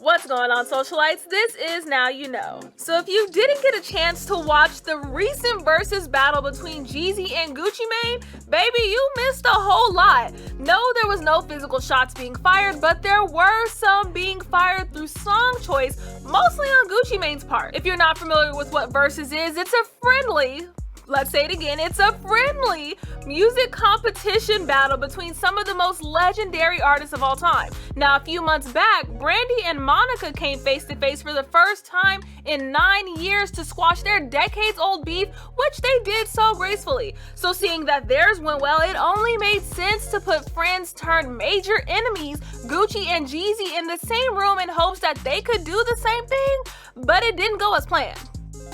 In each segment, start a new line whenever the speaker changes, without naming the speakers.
What's going on, socialites? This is Now You Know. So if you didn't get a chance to watch the recent Verzuz battle between Jeezy and Gucci Mane, baby, you missed a whole lot. No, there was no physical shots being fired, but there were some being fired through song choice, mostly on Gucci Mane's part. If you're not familiar with what Verzuz is, it's a friendly, let's say it again, it's a friendly music competition battle between some of the most legendary artists of all time. Now, a few months back, Brandy and Monica came face to face for the first time in 9 years to squash their decades-old beef, which they did so gracefully. So seeing that theirs went well, it only made sense to put friends turned major enemies, Gucci and Jeezy, in the same room in hopes that they could do the same thing, but it didn't go as planned.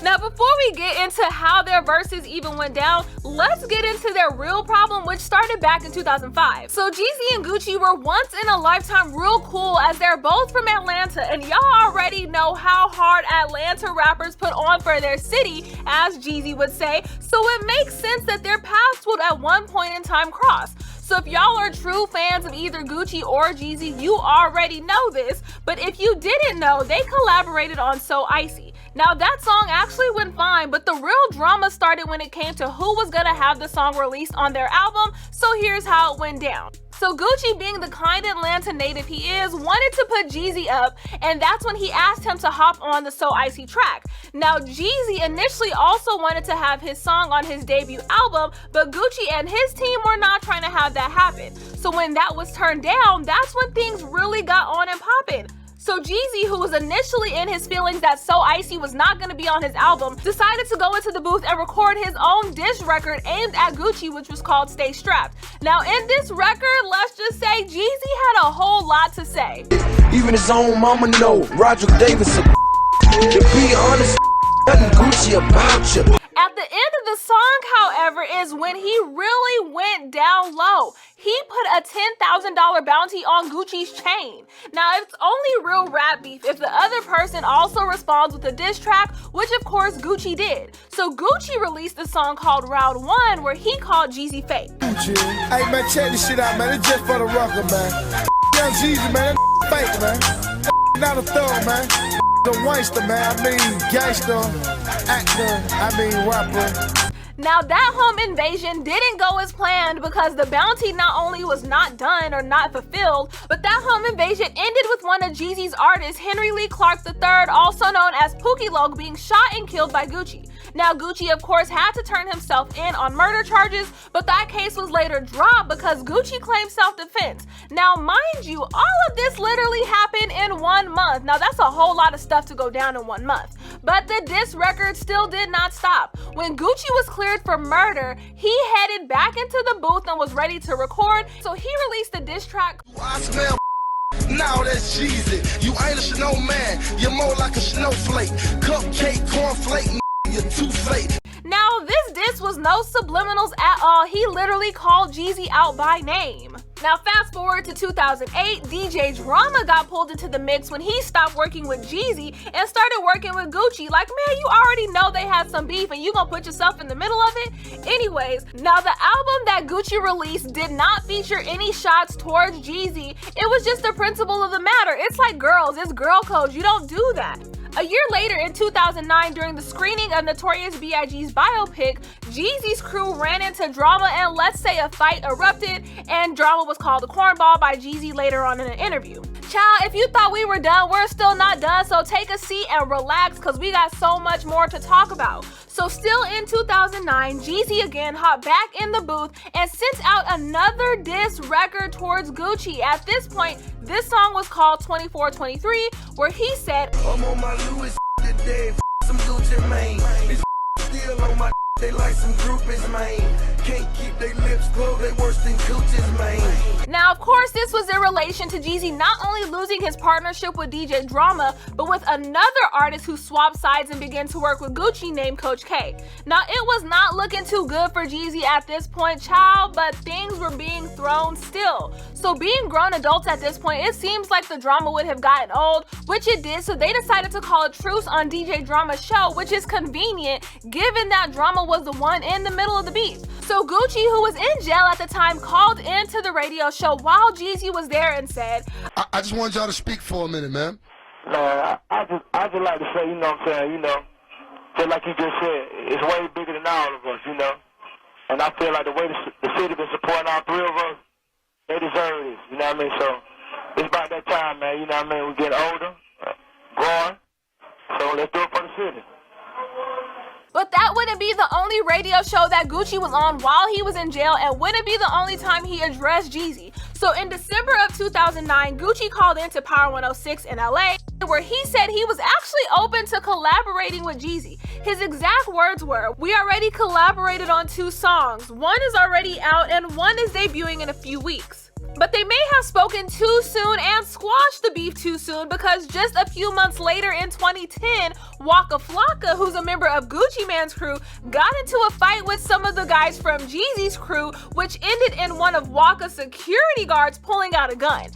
Now, before we get into how their verses even went down, let's get into their real problem, which started back in 2005. So Jeezy and Gucci were once in a lifetime real cool, as they're both from Atlanta, and y'all already know how hard Atlanta rappers put on for their city, as Jeezy would say, so it makes sense that their paths would at one point in time cross. So if y'all are true fans of either Gucci or Jeezy, you already know this, but if you didn't know, they collaborated on So Icy. Now that song actually went fine, but the real drama started when it came to who was gonna have the song released on their album, so here's how it went down. So Gucci, being the kind Atlanta native he is, wanted to put Jeezy up, and that's when he asked him to hop on the So Icy track. Now Jeezy initially also wanted to have his song on his debut album, but Gucci and his team were not trying to have that happen. So when that was turned down, that's when things really got on and poppin'. So Jeezy, who was initially in his feelings that So Icy was not going to be on his album, decided to go into the booth and record his own diss record aimed at Gucci, which was called Stay Strapped. Now in this record, let's just say Jeezy had a whole lot to say.
Even his own mama know Roger Davis. To be honest, nothing Gucci about you.
At the end of the song, however, is when he really went down low. He put a $10,000 bounty on Gucci's chain. Now, it's only real rap beef if the other person also responds with a diss track, which of course Gucci did. So Gucci released a song called Round 1 where he called Jeezy fake.
Hey man, check this shit out, man. It's just for the record, man. Young Jeezy, man, that fake, man. Not a thug, man. The waster, man. I mean gangster, actor, rapper.
Now that home invasion didn't go as planned because the bounty not only was not done or not fulfilled, but that home invasion ended with one of Jeezy's artists, Henry Lee Clark III, also known as Pookie Loc, being shot and killed by Gucci. Now Gucci of course had to turn himself in on murder charges, but that case was later dropped because Gucci claimed self-defense. Now mind you, all of this literally happened in 1 month. Now that's a whole lot of stuff to go down in 1 month. But the diss record still did not stop. When Gucci was cleared for murder, he headed back into the booth and was ready to record, so he released the diss track.
I smell now that's Jeezy. You ain't a snowman, you're more like a snowflake. Cupcake, cornflake, you're too fake.
Now this diss was no subliminals at all. He literally called Jeezy out by name. Now fast forward to 2008, DJ Drama got pulled into the mix when he stopped working with Jeezy and started working with Gucci. Like, man, you already know they had some beef and you gonna put yourself in the middle of it? Anyways, now the album that Gucci released did not feature any shots towards Jeezy. It was just the principle of the matter. It's like girls, it's girl code, you don't do that. A year later, in 2009, during the screening of Notorious B.I.G.'s biopic, Jeezy's crew ran into drama and let's say a fight erupted, and drama was called a cornball by Jeezy later on in an interview. Child, if you thought we were done, we're still not done, so take a seat and relax because we got so much more to talk about. So still in 2009, Jeezy again hopped back in the booth and sent out another diss record towards Gucci. At this point, this song was called 2423, where he said,
I'm on my Louis today, some Gucci, man. These still on my they like some groupies, man. Can't keep their lips closed, they worse than Gucci's, man.
Now, of course, this was in relation to Jeezy not only losing his partnership with DJ Drama, but with another artist who swapped sides and began to work with Gucci named Coach K. Now, it was not looking too good for Jeezy at this point, child, but things were being thrown still. So being grown adults at this point, it seems like the drama would have gotten old, which it did, so they decided to call a truce on DJ Drama's show, which is convenient given that Drama was the one in the middle of the beef. So Gucci, who was in jail at the time, called into the radio show while Jeezy was there and said,
I just wanted y'all to speak for a minute, man.
Man, I just like to say, you know what I'm saying, you know, just like you just said, it's way bigger than all of us, you know. And I feel like the way the city been supporting all three of us, they deserve this, you know what I mean? So it's about that time, man, you know what I mean? We're getting older, growing, so let's do it for the city.
But that wouldn't be the only radio show that Gucci was on while he was in jail, and wouldn't be the only time he addressed Jeezy. So in December of 2009, Gucci called into Power 106 in LA, where he said he was actually open to collaborating with Jeezy. His exact words were, "We already collaborated on 2 songs. One is already out and one is debuting in a few weeks." But they may have spoken too soon and squashed the beef too soon, because just a few months later in 2010, Waka Flocka, who's a member of Gucci Mane's crew, got into a fight with some of the guys from Jeezy's crew, which ended in one of Waka's security guards pulling out a gun.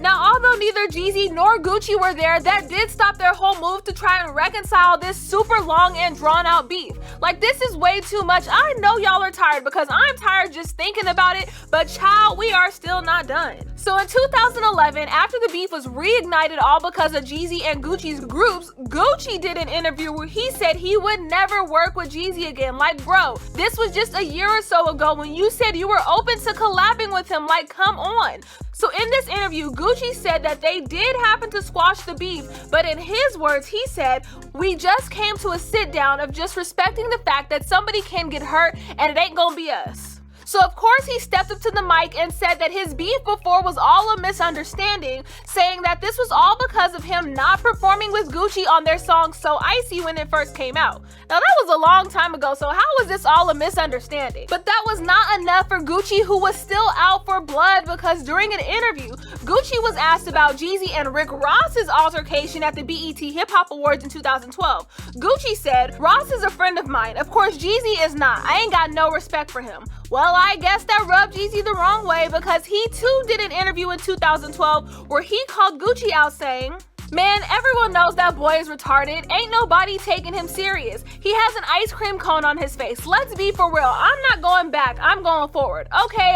Now, although neither Jeezy nor Gucci were there, that did stop their whole move to try and reconcile this super long and drawn out beef. Like, this is way too much. I know y'all are tired, because I'm tired just thinking about it, but child, we are still not done. So in 2011, after the beef was reignited all because of Jeezy and Gucci's groups, Gucci did an interview where he said he would never work with Jeezy again. Like, bro, this was just a year or so ago when you said you were open to collabing with him. Like, come on. So in this interview, Gucci said that they did happen to squash the beef, but in his words, he said, "We just came to a sit down of just respecting the fact that somebody can get hurt and it ain't gonna be us." So of course he stepped up to the mic and said that his beef before was all a misunderstanding, saying that this was all because of him not performing with Gucci on their song So Icy when it first came out. Now that was a long time ago, so how was this all a misunderstanding? But that was not enough for Gucci, who was still out for blood, because during an interview, Gucci was asked about Jeezy and Rick Ross's altercation at the BET Hip Hop Awards in 2012. Gucci said, "Ross is a friend of mine. Of course, Jeezy is not. I ain't got no respect for him." Well, I guess that rubbed Jeezy the wrong way, because he too did an interview in 2012 where he called Gucci out saying, "Man, everyone knows that boy is retarded. Ain't nobody taking him serious. He has an ice cream cone on his face. Let's be for real. I'm not going back. I'm going forward." Okay.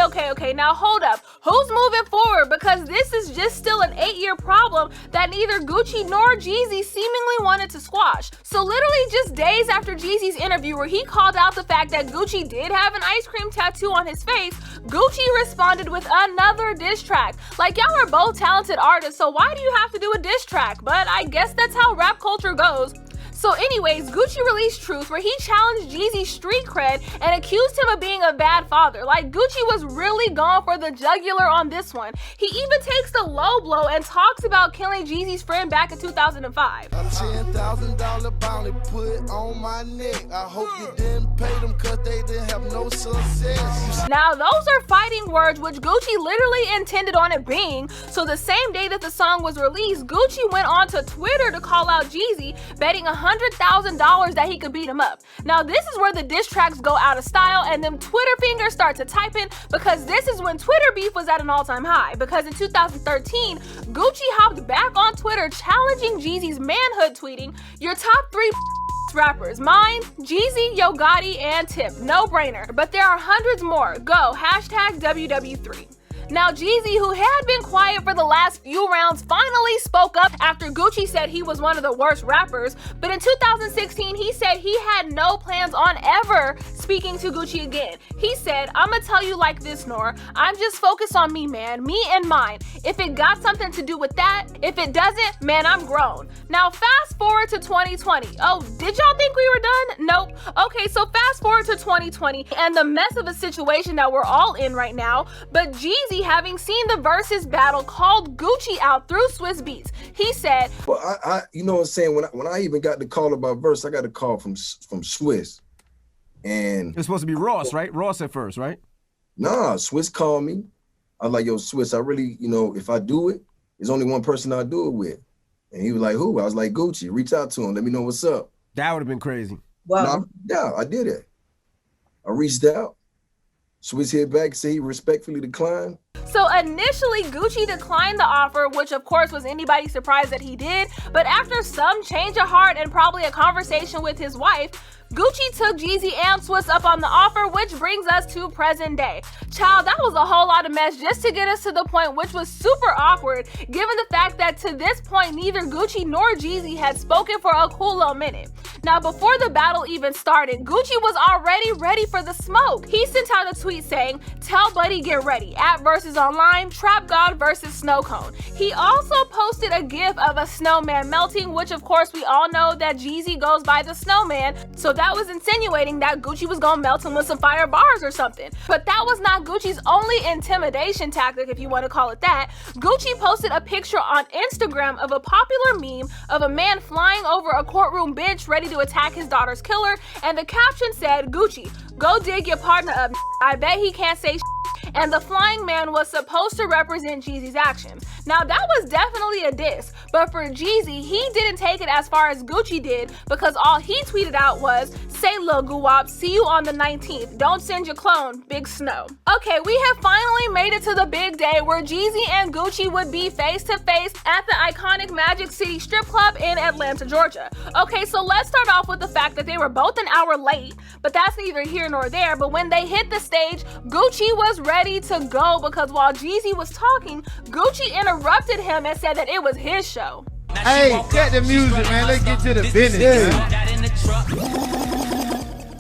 Now hold up. Who's moving forward? Because this is just still an 8-year problem that neither Gucci nor Jeezy seemingly wanted to squash. So literally just days after Jeezy's interview where he called out the fact that Gucci did have an ice cream tattoo on his face, Gucci responded with another diss track. Like, y'all are both talented artists, so why do you have to do a diss track? But I guess that's how rap culture goes. So anyways, Gucci released Truth, where he challenged Jeezy's street cred and accused him of being a bad father. Like, Gucci was really going for the jugular on this one. He even takes the low blow and talks about killing Jeezy's friend back in 2005.
A $10,000 bounty put on my neck. I hope you didn't pay them cause they didn't have no success.
Now, those are fighting words, which Gucci literally intended on it being. So the same day that the song was released, Gucci went on to Twitter to call out Jeezy, betting $100,000 that he could beat him up. Now, this is where the diss tracks go out of style and them Twitter fingers start to typing, because this is when Twitter beef was at an all-time high. Because in 2013, Gucci hopped back on Twitter challenging Jeezy's manhood, tweeting, "Your top 3 rappers, mine, Jeezy, Yo Gotti, and Tip. No brainer. But there are hundreds more. Go, #WW3. Now, Jeezy, who had been quiet for the last few rounds, finally spoke up after Gucci said he was one of the worst rappers. But in 2016, he said he had no plans on ever speaking to Gucci again. He said, "I'ma tell you like this, Nor. I'm just focused on me, man. Me and mine. If it got something to do with that, if it doesn't, man, I'm grown." Now, fast forward to 2020. Oh, did y'all think we were done? Nope. Okay, so fast forward to 2020 and the mess of a situation that we're all in right now. But Jeezy, having seen the Verzuz battle, called Gucci out through Swiss Beats. He said,
"Well, I you know what I'm saying, when I even got the call about Verse, I got a call from Swiss. And
it's supposed to be Ross, right? Ross at first, right?
Nah, Swiss called me. I was like, "Yo, Swiss, I really, if I do it, there's only one person I'll do it with." And he was like, "Who?" I was like, "Gucci, reach out to him. Let me know what's up."
That would have been crazy.
Wow. Yeah, I did it. I reached out. Swiss hit back and said he respectfully declined.
So initially, Gucci declined the offer, which of course was anybody surprised that he did. But after some change of heart and probably a conversation with his wife, Gucci took Jeezy and Swiss up on the offer, which brings us to present day. Child, that was a whole lot of mess just to get us to the point, which was super awkward given the fact that to this point neither Gucci nor Jeezy had spoken for a cool little minute. Now, before the battle even started, Gucci was already ready for the smoke. He sent out a tweet saying, "Tell Buddy get ready, at Verzuz Online, Trap God versus Snow Cone." He also posted a gif of a snowman melting, which of course we all know that Jeezy goes by the snowman, so that was insinuating that Gucci was gonna melt him with some fire bars or something. But that was not Gucci's only intimidation tactic, if you want to call it that. Gucci posted a picture on Instagram of a popular meme of a man flying over a courtroom bench ready to attack his daughter's killer, and the caption said, "Gucci, go dig your partner up, I bet he can't say and the flying man was supposed to represent Jeezy's actions. Now that was definitely a diss, but for Jeezy, he didn't take it as far as Gucci did, because all he tweeted out was, "Say lil guwap, see you on the 19th, don't send your clone, Big Snow." Okay, we have finally made it to the big day where Jeezy and Gucci would be face to face at the iconic Magic City Strip Club in Atlanta, Georgia. Okay, so let's start off with the fact that they were both an hour late, but that's neither here nor there. But when they hit the stage, Gucci was ready to go, because while Jeezy was talking, Gucci interrupted him and said that it was his show.
Hey, cut the music, man. Let's get to the business.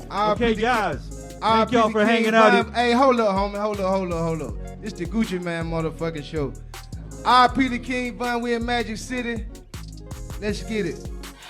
Okay, guys. Thank y'all for hanging out.
Hey, hold up, homie. Hold up. It's the Gucci Man motherfucking show. R.P. the King Von, we in Magic City. Let's get it.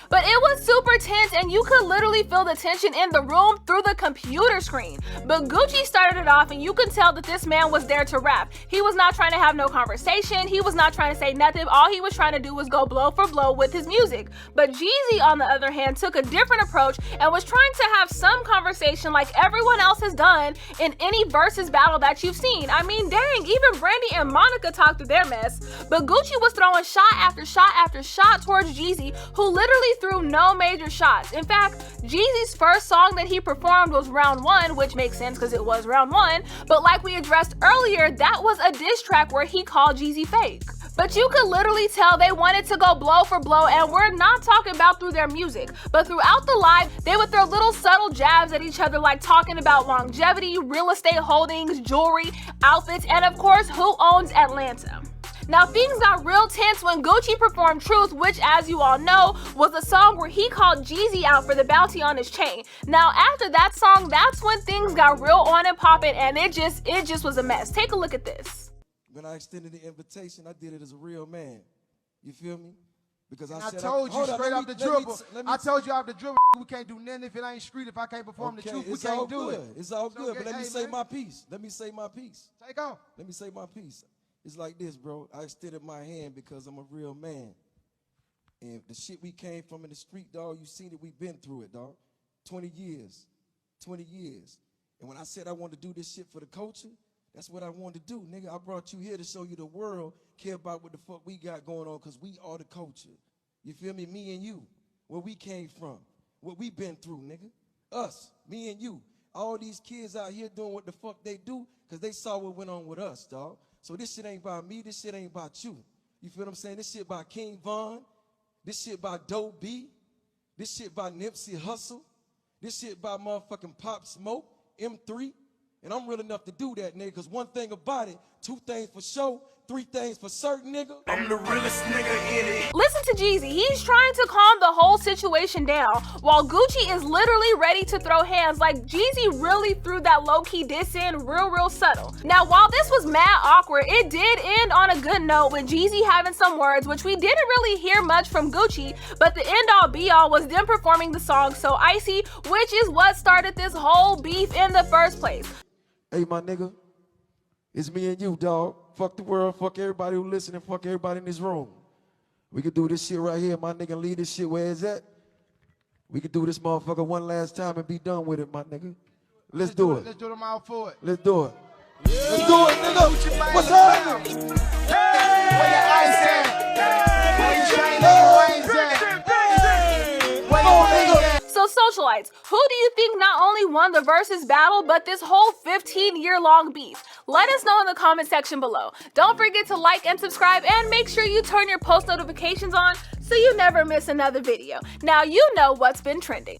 But it was super tense, and you could literally feel the tension in the room through the computer screen. But Gucci started it off, and you could tell that this man was there to rap. He was not trying to have no conversation. He was not trying to say nothing. All he was trying to do was go blow for blow with his music. But Jeezy, on the other hand, took a different approach and was trying to have some conversation like everyone else has done in any Verzuz battle that you've seen. I mean, dang, even Brandy and Monica talked through their mess. But Gucci was throwing shot after shot after shot towards Jeezy, who literally threw no major shots. In fact, Jeezy's first song that he performed was Round 1, which makes sense because it was Round 1, but like we addressed earlier, that was a diss track where he called Jeezy fake. But you could literally tell they wanted to go blow for blow, and we're not talking about through their music, but throughout the live, they would throw little subtle jabs at each other, like talking about longevity, real estate holdings, jewelry, outfits, and of course, who owns Atlanta. Now, things got real tense when Gucci performed Truth, which, as you all know, was a song where he called Jeezy out for the bounty on his chain. Now, after that song, that's when things got real on and popping, and it just was a mess. Take a look at this.
When I extended the invitation, I did it as a real man. You feel me? Because
I told you straight off the dribble. I told you off the dribble, we can't do nothing if it ain't street. If I can't perform the truth, we can't do it.
It's all good, but let me say my piece. Let me say my piece.
Take off.
Let me say my piece. It's like this, bro. I extended my hand because I'm a real man. And the shit we came from in the street, dog, you seen it, we been through it, dog. 20 years. 20 years. And when I said I wanted to do this shit for the culture, that's what I wanted to do, nigga. I brought you here to show you the world care about what the fuck we got going on, because we are the culture. You feel me? Me and you. Where we came from. What we been through, nigga. Us. Me and you. All these kids out here doing what the fuck they do because they saw what went on with us, dog. So this shit ain't about me, this shit ain't about you. You feel what I'm saying? This shit about King Von. This shit about Doe B. This shit about Nipsey Hussle. This shit about motherfucking Pop Smoke, M3. And I'm real enough to do that, nigga, because one thing about it, 2 things for sure, 3 things for certain, nigga. I'm the realest nigga in it.
Listen to Jeezy. He's trying to calm the whole situation down, while Gucci is literally ready to throw hands. Like, Jeezy really threw that low-key diss in real subtle. Now, while this was mad awkward, it did end on a good note with Jeezy having some words, which we didn't really hear much from Gucci, but the end-all be-all was them performing the song So Icy, which is what started this whole beef in the first place.
Hey, my nigga, it's me and you, dog. Fuck the world, fuck everybody who listening, fuck everybody in this room. We could do this shit right here, my nigga, leave this shit where it's at. We could do this motherfucker one last time and be done with it, my nigga. Let's do it.
Let's do them all for it.
Let's do it. Yeah. Let's do it, nigga. What's happening?
Hey! Where your ice at? Where your Chinese wings at? Where your wings at?
So socialites, who do you think not only won the Verzuz battle, but this whole 15-year-long beef? Let us know in the comment section below. Don't forget to like and subscribe, and make sure you turn your post notifications on so you never miss another video. Now you know what's been trending.